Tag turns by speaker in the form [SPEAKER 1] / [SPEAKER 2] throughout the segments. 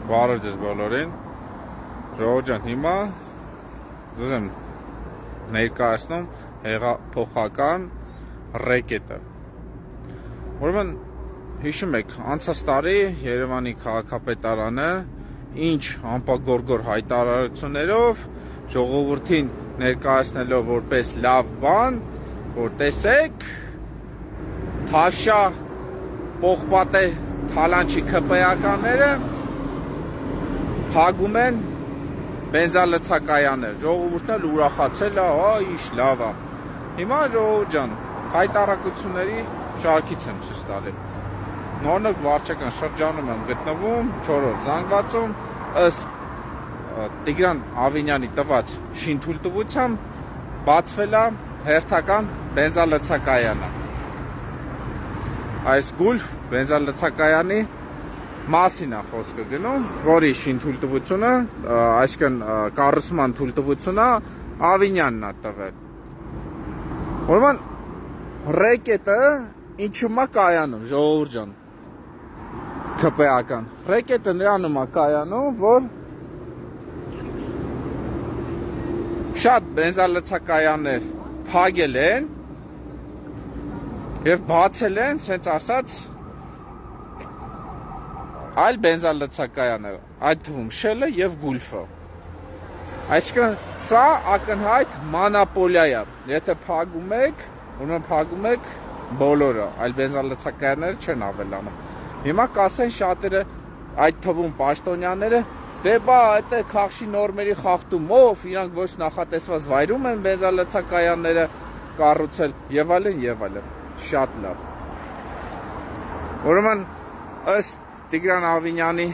[SPEAKER 1] Բարև ձեզ բոլորին։ Ժողովուրդ ջան, հիմա ձեզ եմ ներկայացնում հեղափոխական ռեկետը։ Ուրեմն հիշում եք, անցած տարի Երևանի քաղաքապետարանը ինչ ամպագորգոր հայտարարություններով ժողովրդին ներկայացնելով որպես լավ բան, որ տեսեք, թավշյա պողպատե թալանչի ԿՊԵ-ականները փակում են բենզալցակայաններ, ժողովուրդն էլ ուրախացել է, ինչ լավ է։ Հիմա ժողովուրդ ջան, հայտարարությունների շարքից եմ ցույց տալի։ Նորնոք վարչական շրջանում եմ գտնվում, 4-րդ զանգվածում, ըստ Տիգրան Ավինյանի տված շինթույլտվությամբ բացվել է հերթական բենզալցակայանը։ Այս գուլֆ բենզալցակայանի մասին է խոսքը գնում, որի շինթույլտվությունը, այսինքն կառուցման թույլտվությունը Ավինյանն է տվել։ Ուրեմն ռեկետը ինչու՞մ է կայանում, ժողովուրդ ջան, ԿՊԵ-ական։ Ռեկետը նրանում է կայանում, որ շատ բենզալցակայաններ փակել են եւ բացել են, ասենց ասած, այլ բենզալցակայաններ, այդ թվում Շելը եւ Գուլֆը։ Այսինքն սա ակնհայտ մոնոպոլիա է։ Եթե փակում եք, ուրեմն փակում եք բոլորը, այլ բենզալցակայանները չեն ավելանում։ Հիմա կասեն շատերը, այդ թվում պաշտոնյաները, դե բա այդ է քաղաքի նորմերի խախտումով, իրանք ոչ նախատեսված վայրում են բենզալցակայանները կառուցել եւ այլն։ Շատ լավ։ Ուրեմն ըստ Տիգրան Ավինյանի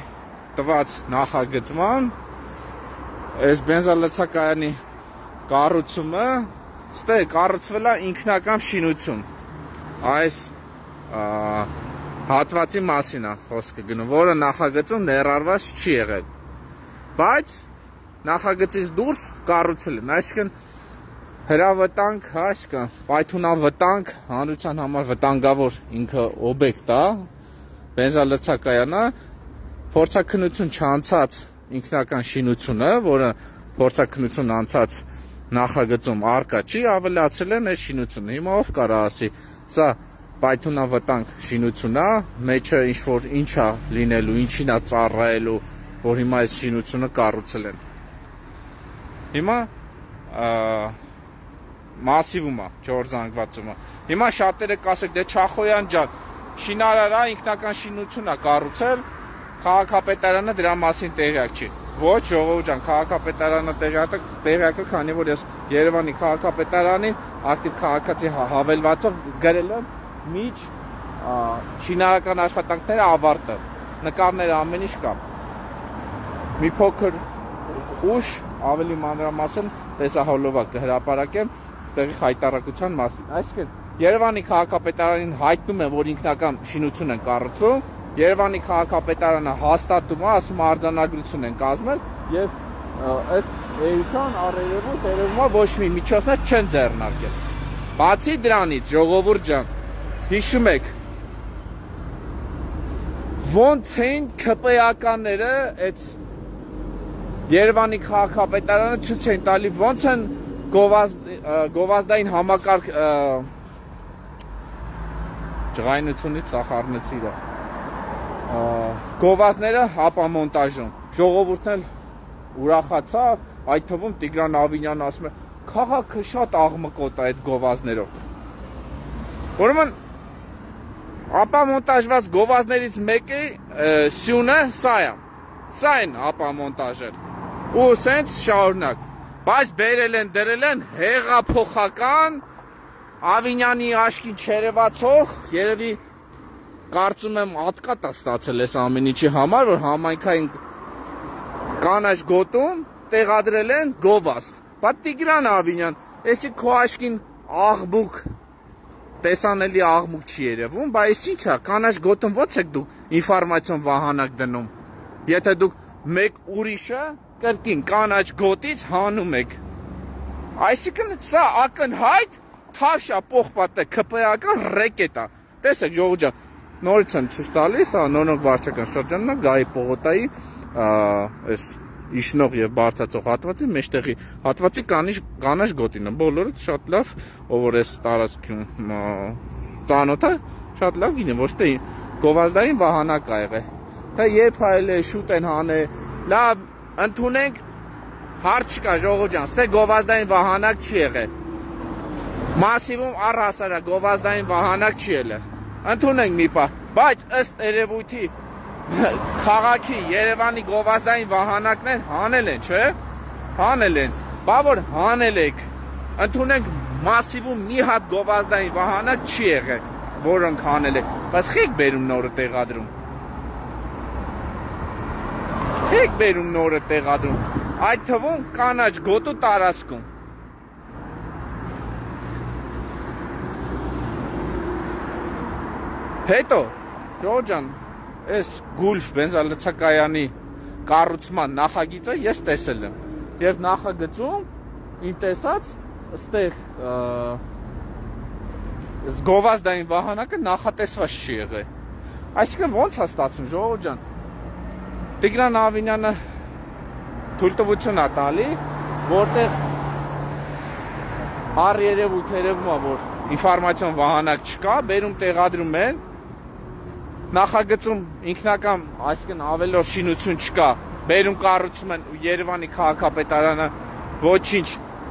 [SPEAKER 1] տված նախագծման այս բենզալցակայանի կառուցումը կառուցվել է ինքնական շինություն։ Այս հատվածի մասին է խոսքը գնում, որը նախագծում ներառված չի եղել։ Բայց նախագծից դուրս կառուցել են, այսինքն հրավտանգ, այսինքն պայթունավտանգ, հանրության համար վտանգավոր ինքը օբյեկտ է, բենզալցակայանը, փորձաքննություն չանցած ինքնական շինությունը, որը փորձաքննություն անցած նախագծում արկա չի, ավելացել են այդ շինությունը։ Հիմա ով կարա ասի, սա պայթունավտանգ շինություն է, մեջը ինչ է լինելու, ինչին է ծառայելու, որ հիմա այս շինությունը կառուցել են։ Հիմա մասիվում է 4 զանգվածումը։ Հիմա շատերը կասեք, դե Չախոյան ջան, շինարարը ինքնական շինություն է կառուցել, քաղաքապետարանը դրա մասին տեղյակ չի։ Ոչ, ժողովուրդ ջան, քաղաքապետարանը տեղյակ է, քանի որ ես Երևանի քաղաքապետարանին ակտիվ քաղաքացի հավելվածով գրել եմ միջ շինարարական աշխատանքները ավարտը։ Նկարները ամեն ինչ կա։ Մի փոքր ուշ ավելի մանրամասն տեսահոլովակ կհրապարակեմ ստեղի հայտարարության մասին։ Այսինքն Երևանի քաղաքապետարանին հայտնում են, որ ինքնական շինություն են կառուցում, Երևանի քաղաքապետարանը հաստատում է, ասում արձանագրություն են կազմել եւ ըստ էության առերևույթ տերևում է ոչ մի միջոցներ չեն ձեռնարկել։ Բացի դրանից, ժողովուրդ ջան, հիշում եք, ոնց էին ԿՊԵ-ականները այդ Երևանի քաղաքապետարանը ցույց են տալի, ոնց են գովազդային համակարգ ջղայնությունից սախարնեցի իրա գովազդները հապամոնտաժում։ Ժողովուրդն էլ ուրախացավ, այդ թվում Տիգրան Ավինյանը ասում է, քաղաքը շատ աղմկոտ է այդ գովազդներով։ Ուրեմն հապամոնտաժված գովազդներից մեկի սյունը սա է։ Սա են հապամոնտաժել։ Ու սենց շարունակ։ Բայց բերել են, դրել են հեղափոխական Ավինյանի աշկին չերևացող, երևի կարծում եմ ատկատ է ստացել այս ամեն ինչի համար, որ համայնքային կանաչ գոտում տեղադրել են գովազդ։ Բայց Տիգրան Ավինյան, էսի քո աշկին աղմուկ, տեսանելի աղմուկ չի երևում, բայց ինչ է, կանաչ գոտում ո՞նց եք դուք ինֆորմացիոն վահանակ դնում, եթե դուք մեկ ուրիշը կրկին կանաչ գոտից հանում եք։ Այսինքն սա ակնհայտ թավշյա պողպատե ԿՊԵ-ական ռեկետ է։ Տեսեք ժողովուրդ ջան, նորից եմ ցույց տալիս, նորոնք վարչական շրջանն է, Գայի պողոտայի այս իշնող եւ բարձրացող հատվածի մեջտեղի հատվածի կանաչ գոտին է բոլորը շատ լավ ով որ այս տարածքում ծանոթ է շատ լավ գինի ոչ թե գովազդային վահանակ ա եղել թե երբ հայել է շուտ են հանել լավ ընդունենք հարց չկա ժողովուրդ ջան ստե գովազդային վահանակ չի եղել մասիվում առհասարակ գովազդային վահանակ չի եղել ընդունենք մի պահ բայց ըստ երևույթի քաղաքի Երևանի գովազդային վահանակներ հանել են, չէ՞։ Հանել են։ Բա որ հանել եք։ Ընդունենք մասիվում մի հատ գովազդային վահանակ չի եղել, որոնք հանել եք։ Բայց խեք բերում նորը տեղադրում։ Խեք բերում նորը տեղադրում։ Այդ թվում կանաչ գոտու տարածքում։ Հետո, Ժողովուրդ ջան, այս գուլֆ բենզալցակայանի կառուցման նախագիծը ես տեսել եմ եւ նախագծում իմ տեսած այստեղ գովազդային վահանակը նախատեսված չի եղել այսինքն ոնց է ստացվում ժողովուրդ ջան Տիգրան Ավինյանը թույլտվություն է տալի որտեղ առերևույթ երևում է որ ինֆորմացիոն վահանակ չկա բերում տեղադրում են նախագծում ինքնական, այսինքն ավելորդ շինություն չկա, բերում կառուցում են Երևանի քաղաքապետարանը ոչինչ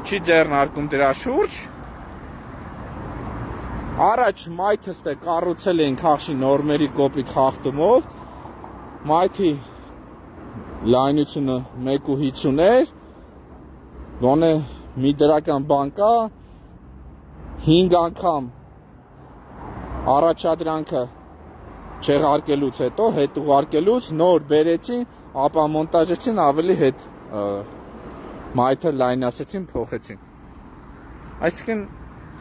[SPEAKER 1] չի ձեռնարկում դրա շուրջ։ Առաջ մայթը ստե կառուցել էին քաղաքի նորմերի կոպիտ խախտումով, մայթի լայնությունը 1.50 էր, ոնե մի դրական բան կա, 5 անգամ առաջադրանքը չեղարկելուց հետո, հետ ուղարկելուց նոր բերեցին, ապա մոնտաժեցին ավելի հետ մայթը լայնացեցին, փոխեցին։ Այսինքն,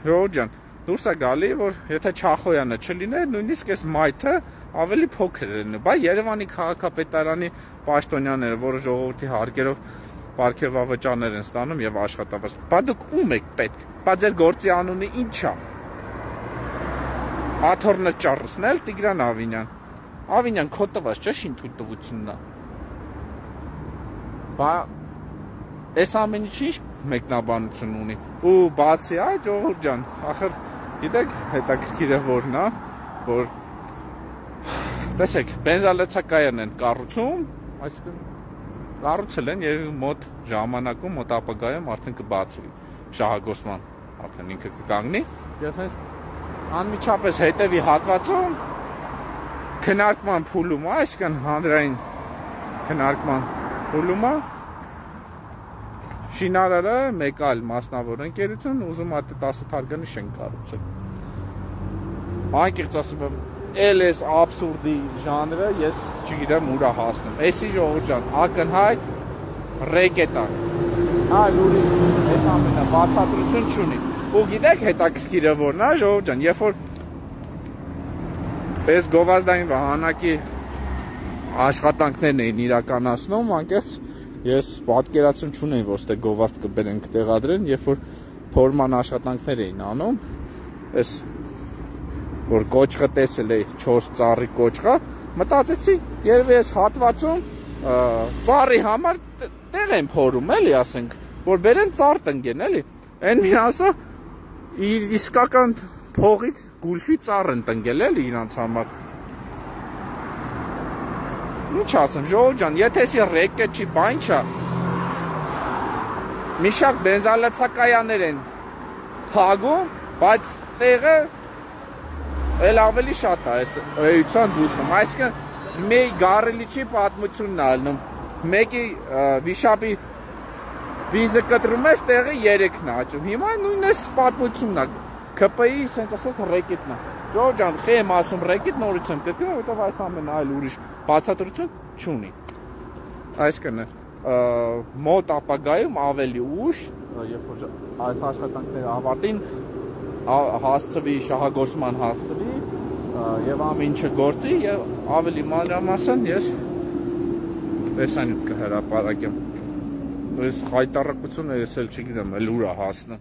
[SPEAKER 1] ժողովուրդ ջան, դուրս է գալի, որ եթե Չախոյանը չլիներ, նույնիսկ այս մայթը ավելի փոքր էր լինի։ Բա Երևանի քաղաքապետարանի պաշտոնյաները, որը ժողովրդի հարկերով պարգևավճարներ են ստանում եւ աշխատավարձ։ Բա դուք ում եք պետք։ Բա ձեր գործի անունը ի՞նչ է։ Աթոռներ ճառսնել Տիգրան Ավինյան։ Ավինյան քո տված չէ շինթույլտվությունն է։ Բա այս ամեն ինչի մեկնաբանություն ունի։ Ու բացի այդ ժողովուրդ ջան, ախր գիտեք հետաքրքիր է որն է, որ տեսեք, բենզալցակայանն են կառուցում, այսինքն կառուցել են երևի մոտ ժամանակում, մոտ ապագայում արդեն կբացվի շահագործման, արդեն ինքը կկանգնի, եւ հենց անմիջապես հետևի հատվածում քննարկման փուլում է, այսինքն հանրային քննարկման փուլում է շինարարը մեկ այլ մասնավոր ընկերություն ուզում է 10 թարգանի շենք կառուցել։ Անկեղծ ասում եմ, էլ էս աբսուրդի ժանրը ես չգիտեմ ուրա հասնում։ Էսի ժողովուրդ ջան, ակնհայտ ռեկետ է։ Այլ ուրիշ այդ ամենը բացատրություն չունի։ Ու գիտեք հետաքրքիրը որն է ժողովուրդ ջան, երբ որ պես գովազդային վահանակի աշխատանքներն էին իրականացնում, անկեղծ ես պատկերացում չունեի, որ ստե գովազդ կբերեն կտեղադրեն, երբ որ փորման աշխատանքներ էին անում, այս որ կոճղը տեսել էի 4 ծառի կոճղը, մտածեցի, երևի այս հատվածում ծառի համար տեղ են փորում, էլի ասենք, որ բերեն ծառ տնկեն, էլի։ Այն մի ասա իր իսկական փողի գուլֆի ծառ են տնկել էլի իրանց համար։ Ինչ ասեմ, ժողովուրդ ջան, եթե էսի ռեկետ չի, բան չա։ Մի շարք բենզալացակայաններ են փագում, բայց տեղը էլ ավելի շատ է այս էության դուսնում։ Այսինքն մի գարելիչի պատմությունն է ալնում։ Մեկի վիշապի վիզը կտրում ես, տեղը 3-ն է աճում։ Հիմա նույն էս պատմությունն է։ ԿՊ-ի ասենք ասած ռեկետն է։ Ժողովուրդ ջան, խեմ ասում ռեկետ նորից եմ կտրում, որովհետև այս ամենը այլ ուրիշ բացատրություն չունի։ Այսինքն մոտ ապագայում ավելի ուշ, երբ որ այս աշխատանքները ավարտին, հասցվի շահագործման հասցվի եւ ամեն ինչը գործի եւ ավելի մանրամասն ես տեսանյութ կհրապարակեմ։ Ես հայտարարությունը ես էլ չգիտեմ, էլ ուր է հասնը։